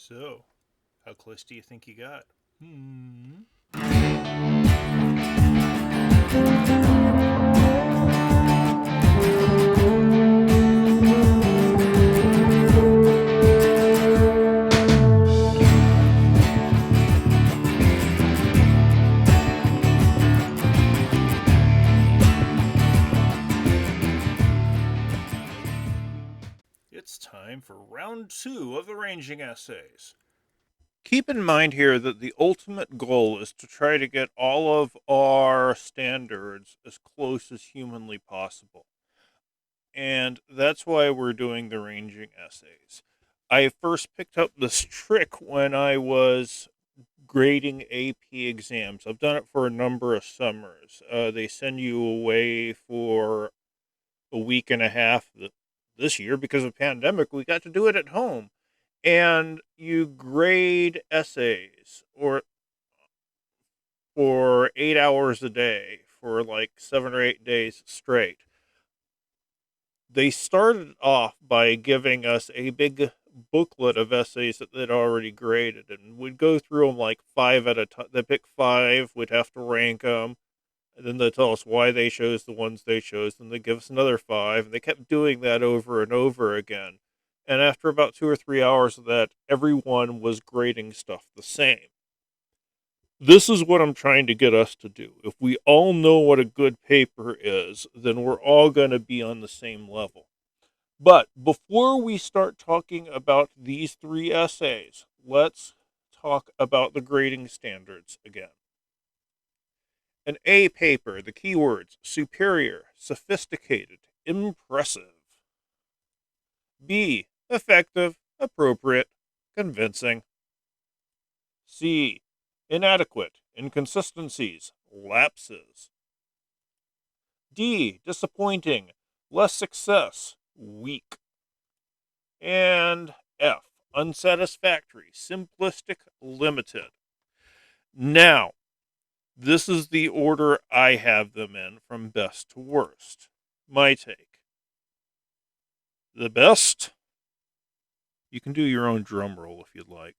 So, how close do you think you got? It's time for round two of the ranging essays. Keep in mind here that the ultimate goal is to try to get all of our standards as close as humanly possible. And that's why we're doing the ranging essays. I first picked up this trick when I was grading AP exams. I've done it for a number of summers. They send you away for a week and a half this year because of pandemic. We got to do it at home, and you grade essays or for 8 hours a day for like 7 or 8 days straight. They started off by giving us a big booklet of essays that they'd already graded, and we'd go through them like five at a time. They pick five, we'd have to rank them, and then they tell us why they chose the ones they chose. Then they give us another five, and they kept doing that over and over again. And after about 2 or 3 hours of that, everyone was grading stuff the same. This is what I'm trying to get us to do. If we all know what a good paper is, then we're all going to be on the same level. But before we start talking about these three essays, let's talk about the grading standards again. An A paper, the keywords superior, sophisticated, impressive. B, effective, appropriate, convincing. C, inadequate, inconsistencies, lapses. D, disappointing, less success, weak. And F, unsatisfactory, simplistic, limited. Now, this is the order I have them in from best to worst. My take. The best? You can do your own drum roll if you'd like.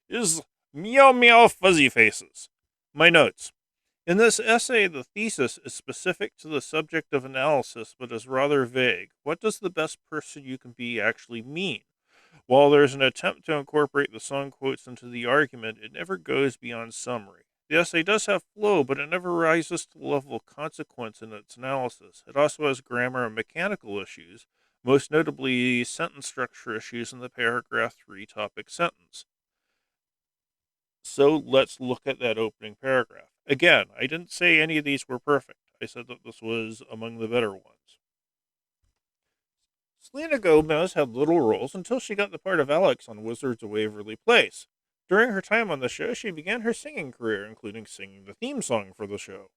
Is Meow Meow Fuzzy Faces. My notes. In this essay, the thesis is specific to the subject of analysis, but is rather vague. What does the best person you can be actually mean? While there's an attempt to incorporate the song quotes into the argument, it never goes beyond summary. The essay does have flow, but it never rises to the level of consequence in its analysis. It also has grammar and mechanical issues, most notably sentence structure issues in the paragraph 3 topic sentence. So let's look at that opening paragraph. Again, I didn't say any of these were perfect. I said that this was among the better ones. Selena Gomez had little roles until she got the part of Alex on Wizards of Waverly Place. During her time on the show, she began her singing career, including singing the theme song for the show.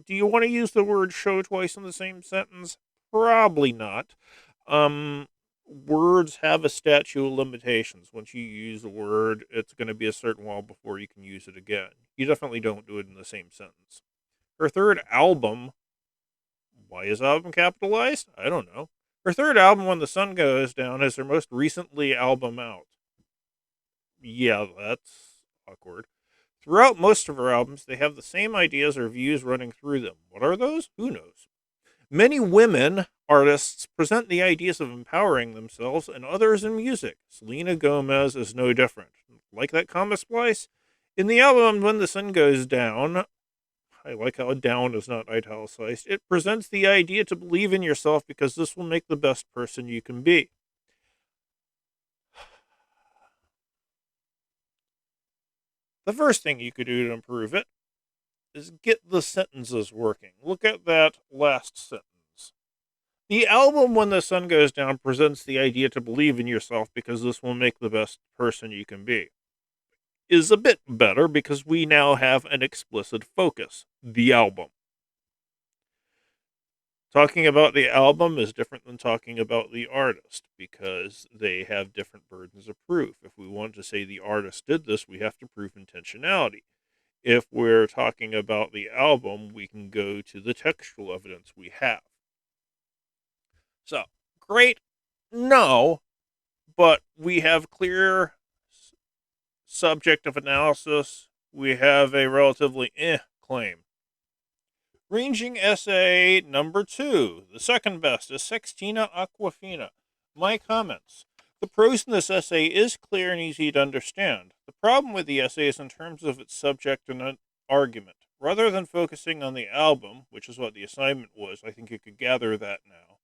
Do you want to use the word show twice in the same sentence? Probably not. Words have a statute of limitations. Once you use a word, it's going to be a certain while before you can use it again. You definitely don't do it in the same sentence. Her third album, why is album capitalized? I don't know. Her third album, When the Sun Goes Down, is her most recently album out. Yeah, that's awkward. Throughout most of her albums, they have the same ideas or views running through them. What are those? Who knows? Many women artists present the ideas of empowering themselves and others in music. Selena Gomez is no different. Like that comma splice? In the album When the Sun Goes Down, I like how down is not italicized, it presents the idea to believe in yourself because this will make the best person you can be. The first thing you could do to improve it is get the sentences working. Look at that last sentence. The album When the Sun Goes Down presents the idea to believe in yourself because this will make the best person you can be. Is a bit better because we now have an explicit focus, the album. Talking about the album is different than talking about the artist because they have different burdens of proof. If we want to say the artist did this, we have to prove intentionality. If we're talking about the album, we can go to the textual evidence we have. So, great? No, but we have clear subject of analysis. We have a relatively claim. Ranging essay number 2, the second best, is Sextina Aquafina. My comments. The prose in this essay is clear and easy to understand. The problem with the essay is in terms of its subject and argument. Rather than focusing on the album, which is what the assignment was, I think you could gather that now,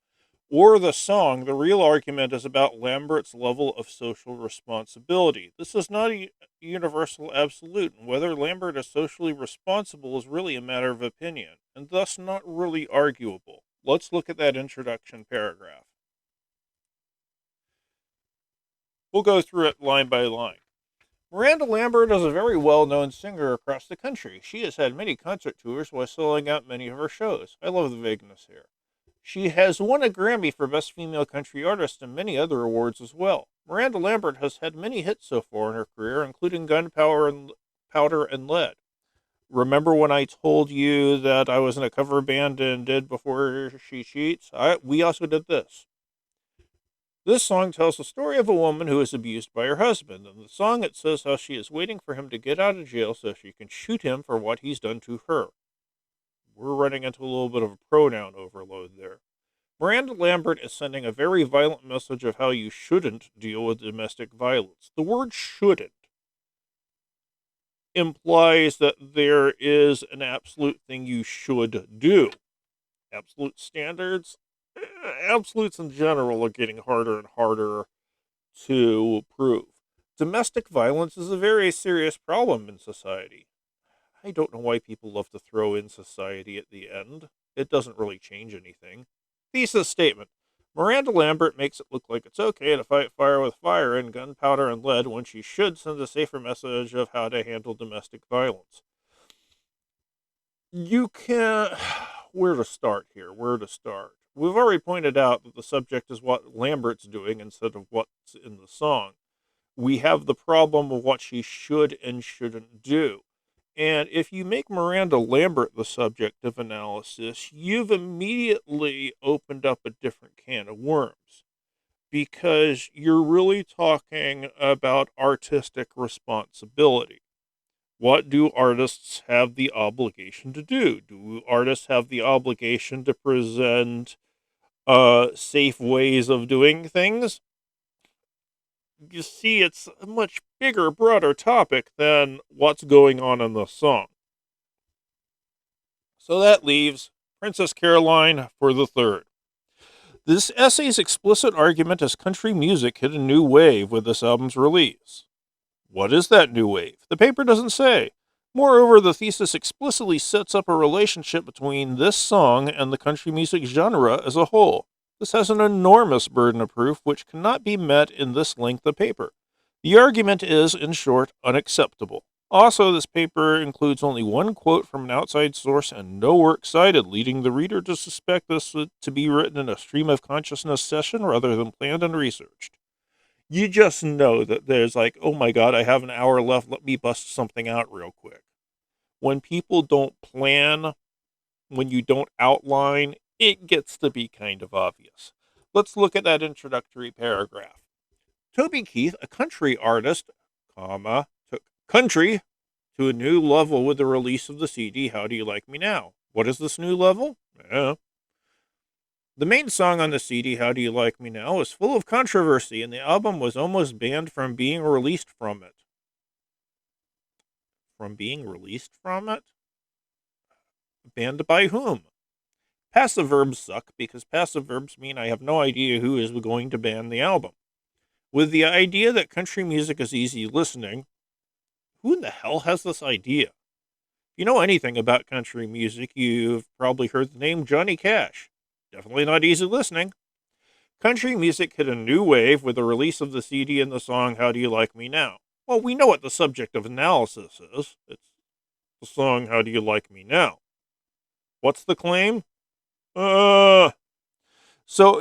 or the song, the real argument is about Lambert's level of social responsibility. This is not a universal absolute, and whether Lambert is socially responsible is really a matter of opinion, and thus not really arguable. Let's look at that introduction paragraph. We'll go through it line by line. Miranda Lambert is a very well-known singer across the country. She has had many concert tours while selling out many of her shows. I love the vagueness here. She has won a Grammy for Best Female Country Artist and many other awards as well. Miranda Lambert has had many hits so far in her career, including Gunpowder and Powder and Lead. Remember when I told you that I was in a cover band and did Before She Cheats? We also did this. This song tells the story of a woman who is abused by her husband. In the song, it says how she is waiting for him to get out of jail so she can shoot him for what he's done to her. We're running into a little bit of a pronoun overload there. Miranda Lambert is sending a very violent message of how you shouldn't deal with domestic violence. The word shouldn't implies that there is an absolute thing you should do. Absolute standards, absolutes in general are getting harder and harder to prove. Domestic violence is a very serious problem in society. I don't know why people love to throw in society at the end. It doesn't really change anything. Thesis statement. Miranda Lambert makes it look like it's okay to fight fire with fire and gunpowder and lead when she should send a safer message of how to handle domestic violence. You can... Where to start here? Where to start? We've already pointed out that the subject is what Lambert's doing instead of what's in the song. We have the problem of what she should and shouldn't do. And if you make Miranda Lambert the subject of analysis, you've immediately opened up a different can of worms, because you're really talking about artistic responsibility. What do artists have the obligation to do? Do artists have the obligation to present safe ways of doing things? You see, it's a much bigger, broader topic than what's going on in the song. So that leaves Princess Caroline for the third. This essay's explicit argument is country music hit a new wave with this album's release. What is that new wave? The paper doesn't say. Moreover, the thesis explicitly sets up a relationship between this song and the country music genre as a whole. This has an enormous burden of proof which cannot be met in this length of paper. The argument is, in short, unacceptable. Also, this paper includes only one quote from an outside source and no works cited, leading the reader to suspect this to be written in a stream of consciousness session rather than planned and researched. You just know that there's like, oh my god, I have an hour left, let me bust something out real quick. When people don't plan, when you don't outline, it gets to be kind of obvious. Let's look at that introductory paragraph. Toby Keith, a country artist, took country to a new level with the release of the CD, How Do You Like Me Now? What is this new level? The main song on the CD, How Do You Like Me Now, is full of controversy, and the album was almost banned from being released from it. From being released from it? Banned by whom? Passive verbs suck because passive verbs mean I have no idea who is going to ban the album. With the idea that country music is easy listening, who in the hell has this idea? If you know anything about country music, you've probably heard the name Johnny Cash. Definitely not easy listening. Country music hit a new wave with the release of the CD and the song How Do You Like Me Now? Well, we know what the subject of analysis is. It's the song How Do You Like Me Now? What's the claim? So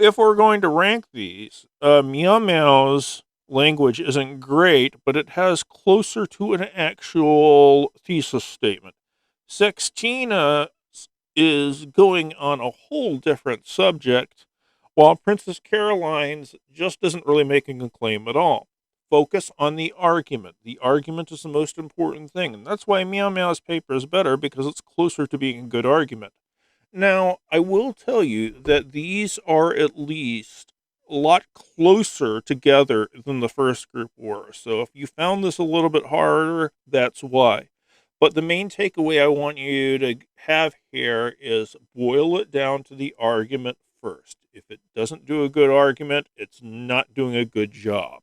if we're going to rank these, Meow Meow's language isn't great, but it has closer to an actual thesis statement. Sextina is going on a whole different subject, while Princess Caroline's just isn't really making a claim at all. Focus on the argument. The argument is the most important thing, and that's why Meow Meow's paper is better, because it's closer to being a good argument. Now, I will tell you that these are at least a lot closer together than the first group were. So if you found this a little bit harder, that's why. But the main takeaway I want you to have here is boil it down to the argument first. If it doesn't do a good argument, it's not doing a good job.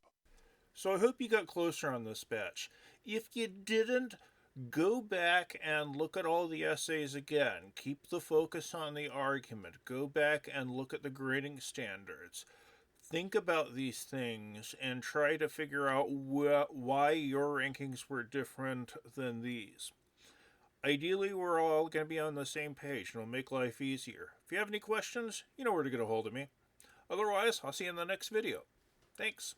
So I hope you got closer on this batch. If you didn't, go back and look at all the essays again. Keep the focus on the argument. Go back and look at the grading standards. Think about these things and try to figure out why your rankings were different than these. Ideally, we're all going to be on the same page and it'll make life easier. If you have any questions, you know where to get a hold of me. Otherwise, I'll see you in the next video. Thanks.